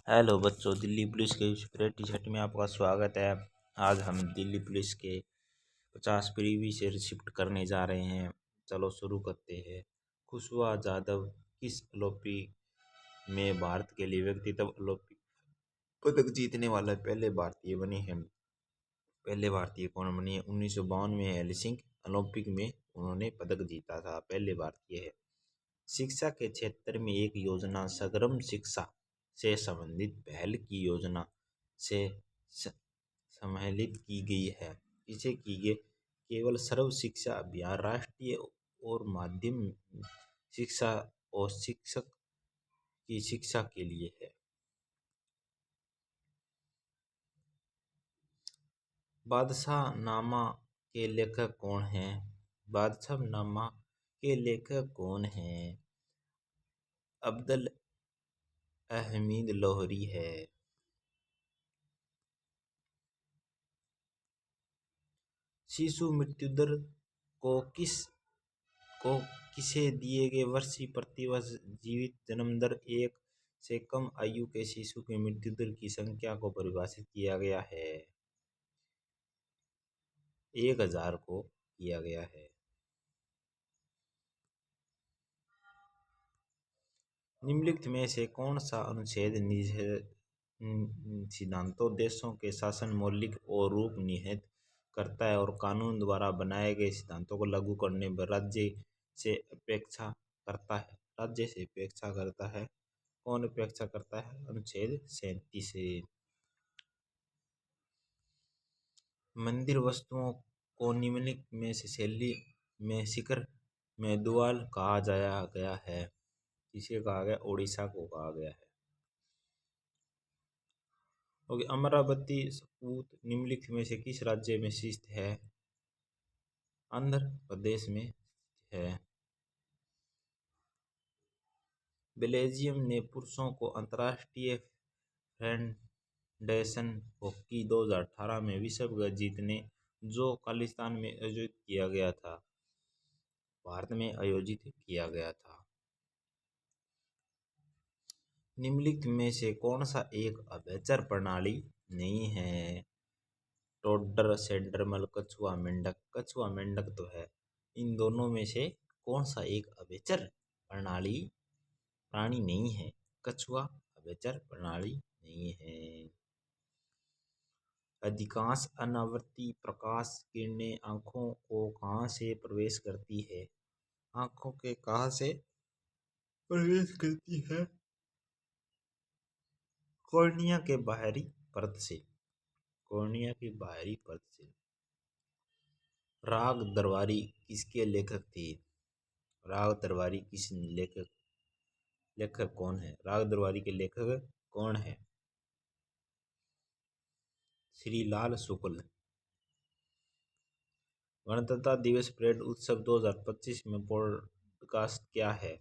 Hello बच्चों, Delhi police के spray T shirt में आपका स्वागत है। आज हम दिल्ली पुलिस के 50 प्रीवियस ईयर शिफ्ट करने जा रहे हैं। चलो शुरू करते हैं। खुशबू जाधव किस ओलंपिक में भारत के लिए व्यक्तिगत ओलंपिक पदक जीतने वाला पहले भारतीय बने हैं? पहले भारतीय कौन बने हैं? 1952 में हेलसिंकी ओलंपिक में उन्होंने पदक जीता था, पहले भारतीय है। शिक्षा के क्षेत्र में एक योजना समग्र शिक्षा से संबंधित पहल की योजना से सम्मिलित की गई है। इसे की गई केवल सर्व शिक्षा अभियान, राष्ट्रीय और माध्यमिक शिक्षा और शिक्षक की शिक्षा के लिए है। बादशाह नामा के लेखक कौन हैं? बादशाह नामा के लेखक कौन हैं? अब्दुल हमीद लाहौरी है। शिशु मृत्यु दर को किसे दिए गए वर्षीय प्रतिवर्ष जीवित जन्म दर 1 से कम आयु के शिशु की मृत्यु दर की संख्या को परिभाषित किया गया है। 1000 को किया गया है। निम्नलिखित में से कौन सा अनुच्छेद सिद्धांतों देशों के शासन मौलिक और रूप निहित करता है और कानून द्वारा बनाए गए सिद्धांतों को लागू करने पर राज्य से अपेक्षा करता है? राज्य से अपेक्षा करता है। कौन अपेक्षा करता है? अनुच्छेद 37 से। मंदिर वस्तुओं को निम्नलिखित में से शैली में शिखर में दुआल कहा जाया गया है? किसे कहा गया? ओडिशा को कहा गया है। ओके, अमरावती स्तूप निम्नलिखित में से किस राज्य में स्थित है? आंध्र प्रदेश में है। बेल्जियम ने पुरुषों को अंतर्राष्ट्रीय फेडरेशन हॉकी 2018 में विश्व कप जीतने जो खालिस्तान में आयोजित किया गया था, भारत में आयोजित किया गया था। निम्नलिखित में से कौन सा एक अभयचर प्रणाली नहीं है? टोडर, सेंट्रल, कछुआ, मेंढक। कछुआ मेंढक तो है। इन दोनों में से कौन सा एक अभयचर प्राणी नहीं है? कछुआ अभयचर प्राणी नहीं है। अधिकांश अनावर्ती प्रकाश किरणें आँखों को कहाँ से प्रवेश करती है? आँखों के कहाँ से प्रवेश करती है? कॉर्निया के बाहरी परत से। कॉर्निया की बाहरी परत से। राग दरबारी किसके लेखक थे? राग दरबारी किस लेखक कौन है? राग दरबारी के लेखक कौन है? श्री लाल शुक्ल। गणतंत्र दिवस परेड उत्सव 2025 में पॉडकास्ट क्या है?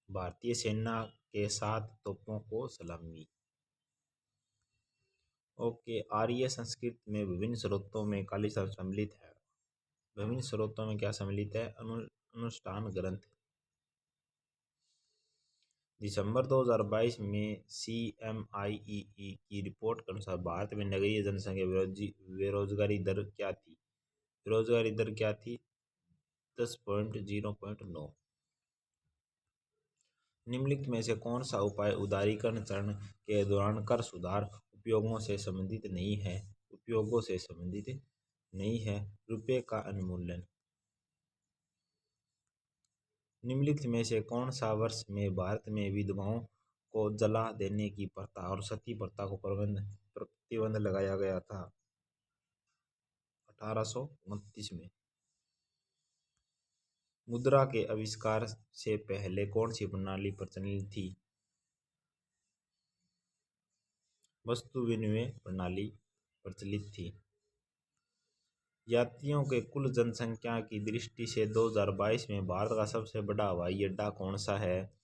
भारतीय सेना के 7 तोपों को सलामी। ओके, आर्य संस्कृत में विभिन्न स्रोतों में खालिस्तान सम्मिलित है। विभिन्न स्रोतों में क्या सम्मिलित है? अनुष्ठान ग्रंथ। दिसंबर 2022 में CMIEE की रिपोर्ट के अनुसार भारत में नगरीय जनसंख्या बेरोजगारी दर क्या थी? बेरोजगारी दर क्या थी? 10.0.9। निम्नलिखित में से कौन सा उपाय उदारीकरण चरण के दौरान कर सुधार उपयोगों से संबंधित नहीं है? उपयोगों से संबंधित नहीं है। रुपये का उन्मूलन। निम्नलिखित में से कौन सा वर्ष में भारत में विधवाओं को जला देने की प्रथा और सती प्रथा को प्रतिबंध लगाया गया था? 1829 में। मुद्रा के आविष्कार से पहले कौन सी प्रणाली प्रचलित थी? वस्तु विनिमय प्रणाली प्रचलित थी। यात्रियों के कुल जनसंख्या की दृष्टि से 2022 में भारत का सबसे बड़ा हवाई अड्डा कौन सा है?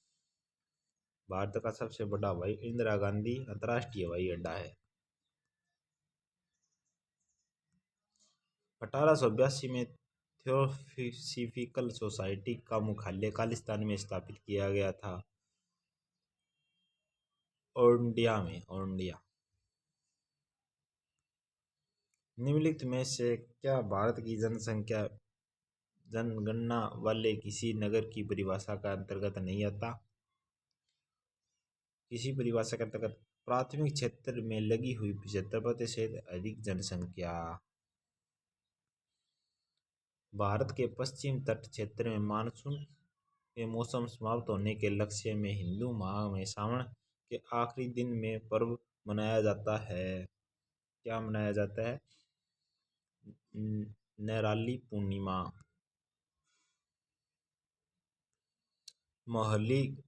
भारत का सबसे बड़ा हवाई इंदिरा गांधी अंतर्राष्ट्रीय हवाई अड्डा है। 1882 में थियोसॉफिकल सोसाइटी का मुख्यालय खालिस्तान में स्थापित किया गया था। ओडिया। निम्नलिखित में से क्या भारत की जनगणना वाले किसी नगर की परिभाषा का अंतर्गत नहीं आता? किसी परिभाषा के अंतर्गत प्राथमिक क्षेत्र में लगी हुई 75% अधिक जनसंख्या। भारत के पश्चिम तट क्षेत्र में मानसून के मौसम समाप्त होने के लक्ष्य में हिंदू माह में सावन के आखिरी दिन में पर्व मनाया जाता है। क्या मनाया जाता है? नैराली पूर्णिमा। महरली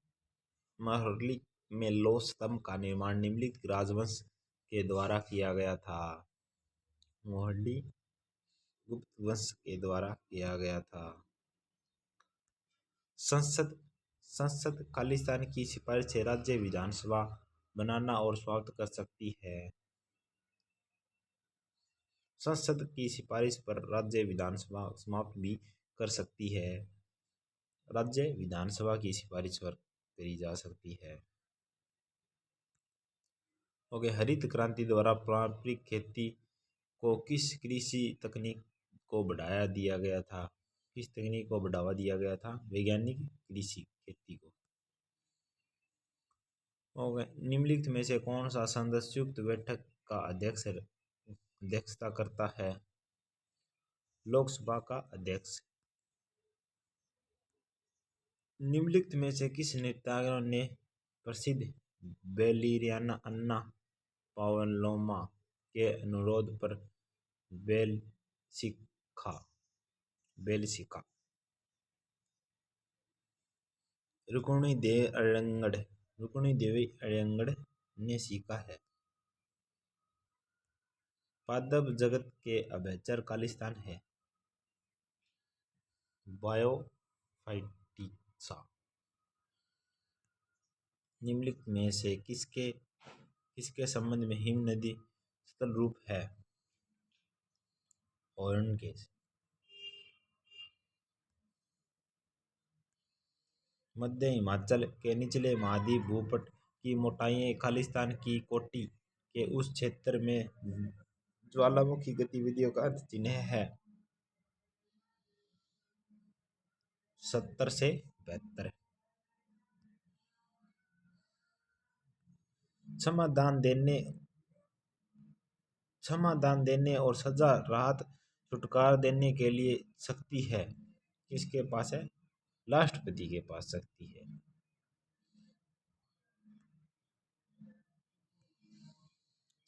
में लौह स्तंभ का निर्माण निम्नलिखित राजवंश के द्वारा किया गया था। मोहल्ली गुप्त वंश के द्वारा किया गया था। संसद खालिस्तान की सिफारिश से राज्य विधानसभा बनाना और समाप्त कर सकती है। संसद की सिफारिश पर राज्य विधानसभा समाप्त भी कर सकती है। राज्य विधानसभा की सिफारिश पर करी जा सकती है। ओके, हरित क्रांति द्वारा पारंपरिक खेती को किस कृषि तकनीक को बढ़ावा दिया गया था? किस तकनीक को बढ़ावा दिया गया था? वैज्ञानिक कृषि खेती को। ओके, निम्नलिखित में से कौन सा सदस्य संयुक्त बैठक का अध्यक्षता करता है? लोकसभा का अध्यक्ष। निम्नलिखित में से किस नृत्यांगना ने प्रसिद्ध बैलेरिना अन्ना पावलोमा के अनुरोध पर बैल सीखा? रुक्मिणी देवी अय्यंगार ने सीखा है। पादप जगत के अभयचर खालिस्तान है। बायोफाइटिक्सा। निम्नलिखित में से किसके संबंध में हिम नदी स्थल रूप है? ओरनकेस। मध्य हिमाचल के निचले महाद्वीप भूपट की मोटाई खालिस्तान की कोटि के उस क्षेत्र में ज्वालामुखी गतिविधियों का अंत चिन्ह है। 70 से 72। क्षमा दान देने और सजा राहत छुटकारा देने के लिए शक्ति है। किसके पास है? राष्ट्रपति के पास शक्ति है।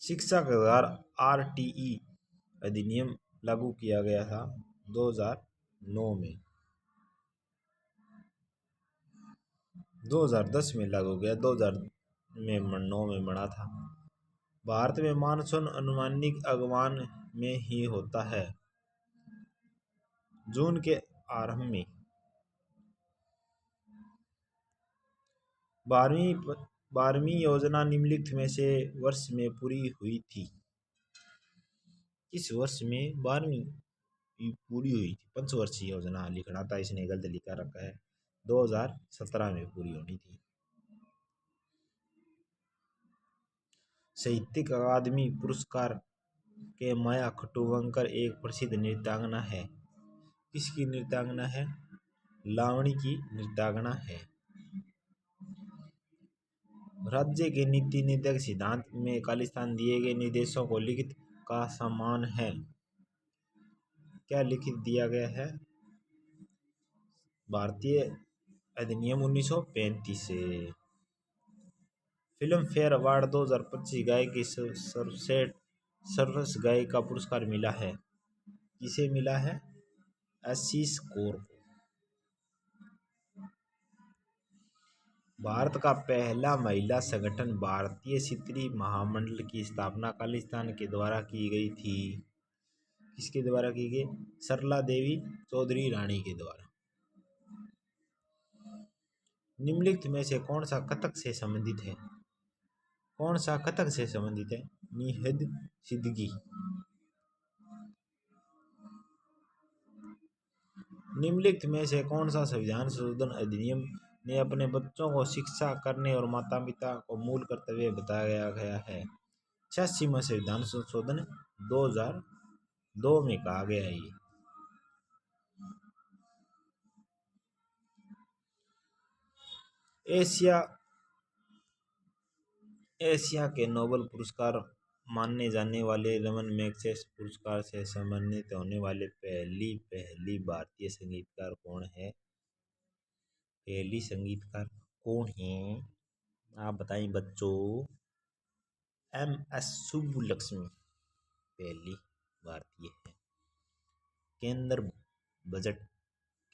शिक्षा का अधिकार आरटीई अधिनियम लागू किया गया था 2009 में। 2010 में लागू किया, 2009 में बना था। भारत में मानसून अनुमानिक अगवान में ही होता है, जून के आरंभ में। 12वीं योजना निम्नलिखित में से वर्ष में पूरी हुई थी? किस वर्ष में 12वीं पूरी हुई थी? पंचवर्षीय योजना लिखना था, इसने गलत लिखा रखा है। 2017 में पूरी होनी थी। साहित्यिक अकादमी पुरस्कार के माया खट्टूवंकर एक प्रसिद्ध नृत्यांगना है। किसकी नृत्यांगना है? लावणी की नृत्यांगना है। राज्य के नीति निर्धारक सिद्धांत में खालिस्तान दिए गए निर्देशों को लिखित का समान है। क्या लिखित दिया गया है? भारतीय अधिनियम 1935 से। फिल्म फेयर अवार्ड 2025 गायक की सर्वश्रेष्ठ गायक का पुरस्कार मिला है। किसे मिला है? आशीष कौर को। भारत का पहला महिला संगठन भारतीय क्षेत्रीय महामंडल की स्थापना खालिस्तान के द्वारा की गई थी। किसके द्वारा की गई? सरला देवी चौधरी रानी के द्वारा। निम्नलिखित में से कौन सा कथक से संबंधित है? कौन सा कथक से संबंधित है? निहद सिद्दीकी। निम्नलिखित में से कौन सा संविधान संशोधन अधिनियम ने अपने बच्चों को शिक्षा करने और माता पिता को मूल कर्तव्य बताया गया है। 86वां संविधान संशोधन 2002 में कहा गया है। ये एशिया एशिया के नोबेल पुरस्कार मानने जाने वाले रमन मैग्सेसे पुरस्कार से सम्मानित होने वाले पहली भारतीय संगीतकार कौन है? पहली संगीतकार कौन है? आप बताएं बच्चों। MS सुब्बुलक्ष्मी पहली भारतीय है। केंद्र बजट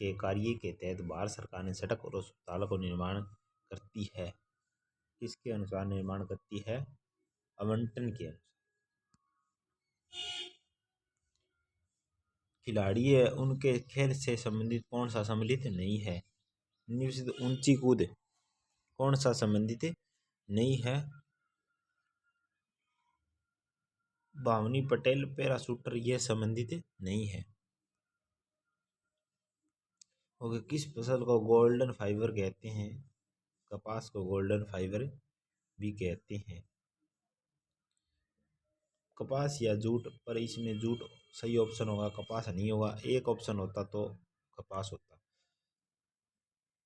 के कार्य के तहत भारत सरकार ने सड़क और अस्पतालों को निर्माण करती है। किसके अनुसार निर्माण करती है? आवंटन के अनुसार। खिलाड़ी है उनके खेल से संबंधित कौन सा सम्मिलित नहीं है? निश्चित ऊंची कूद कौन सा संबंधित नहीं है? भावनी पटेल पैराशूटर यह संबंधित नहीं है। ओके, किस फसल को गोल्डन फाइबर कहते हैं? कपास को गोल्डन फाइबर भी कहते हैं। कपास या जूट, पर इसमें जूट सही ऑप्शन होगा, कपास नहीं होगा। एक ऑप्शन होता तो कपास होता।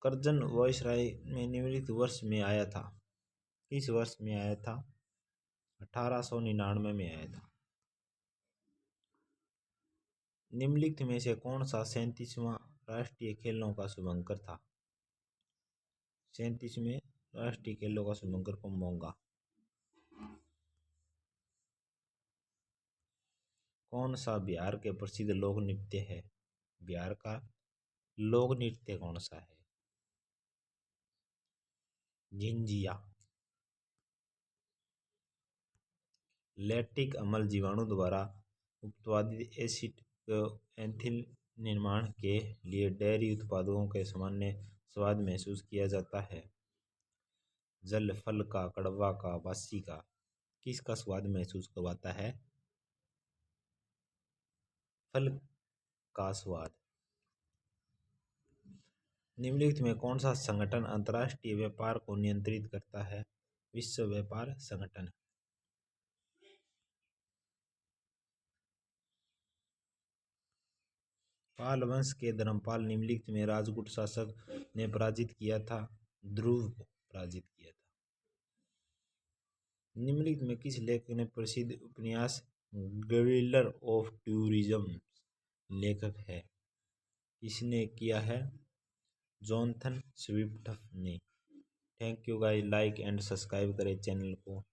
करजन वायसराय में निम्नलिखित वर्ष में आया था। किस वर्ष में आया था? 1899 में आया था। निम्नलिखित में से कौन सा 37वां राष्ट्रीय खेलों का शुभंकर था? 37वें राष्ट्रीय खेलों का शुभंकर कौन होगा? कौन सा बिहार के प्रसिद्ध लोक नृत्य है? बिहार का लोक नृत्य कौन सा है? झिंझिया। लैक्टिक अम्ल जीवाणु द्वारा उत्पादित एसिड एथिल निर्माण के लिए डेयरी उत्पादों के सामान्य स्वाद महसूस किया जाता है। जल, फल का, कड़वा का, बासी का, किसका स्वाद महसूस करवाता है? फल का स्वाद। निम्नलिखित में कौन सा संगठन अंतर्राष्ट्रीय व्यापार को नियंत्रित करता है? विश्व व्यापार संगठन। पाल वंश के धर्मपाल निम्नलिखित में राजपूत शासक ने पराजित किया था? ध्रुव को पराजित किया था। निम्नलिखित में किस लेखक ने प्रसिद्ध उपन्यास गवर्नर ऑफ टूरिज्म लेखक है? इसने किया है जॉनथन स्विफ्ट ने। Thank you guys, like and subscribe करें चैनल को।